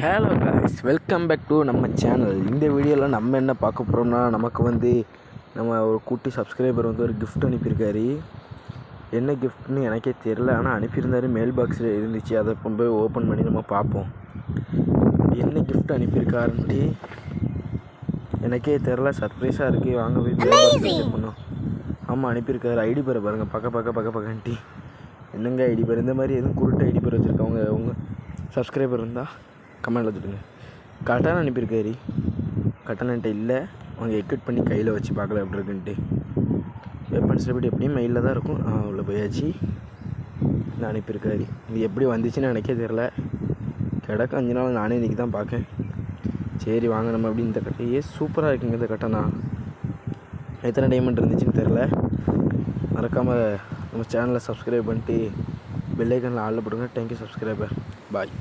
Hello guys, welcome back to நம்ம channel. இந்த வீடியோவில் நம்ம என்ன பார்க்க போகிறோம்னா, நமக்கு நம்ம ஒரு கூட்டி சப்ஸ்கிரைபர் ஒரு கிஃப்ட் அனுப்பியிருக்காரு. என்ன கிஃப்ட்னு எனக்கே தெரில, ஆனால் அனுப்பியிருந்தாரு. மெயில் பாக்ஸில் இருந்துச்சு. அதை கொண்டு போய் ஓப்பன் பண்ணி நம்ம பார்ப்போம். என்ன கிஃப்ட் அனுப்பியிருக்காருன்ட்டு எனக்கே தெரில. சர்ப்ரைஸாக இருக்குது. வாங்க போய் மெயில் பாக்ஸில் செக் பண்ணோம். ஆமாம், அனுப்பியிருக்காரு. ஐடி பேரை பாருங்கள். பக்கன்ட்டு என்னங்க ஐடி பேர்? இந்த மாதிரி எதுவும் குருட்டு ஐடி பேர் வச்சுருக்கவங்க உங்கள் சப்ஸ்கிரைபர் இருந்தால் கமெண்டில் வச்சுடுங்க. கட்டணம் அனுப்பியிருக்காரு. கட்டணன்ட்டு இல்லை, அவங்க எக்கட் பண்ணி கையில் வச்சு பார்க்கல எப்படி இருக்குன்ட்டு. வெப்பன்ஸ் ரெபிட் எப்படியும் மெயிலில் தான் இருக்கும். உள்ள போயாச்சு. நான் அனுப்பியிருக்காரு. இது எப்படி வந்துச்சுன்னு எனக்கே தெரில. கிடக்கு 5 நாள். நானே இன்றைக்கி தான் பார்க்கேன். சரி வாங்க நம்ம அப்படி. இந்த கட்டையே சூப்பராக இருக்குங்க. இந்த கட்டணம் எத்தனை டைமண்ட் இருந்துச்சுன்னு தெரில. மறக்காமல் நம்ம சேனலை சப்ஸ்கிரைப் பண்ணிட்டு பெல் ஐக்கானில் ஆளில் போடுங்க. Thank you subscriber. பாய்.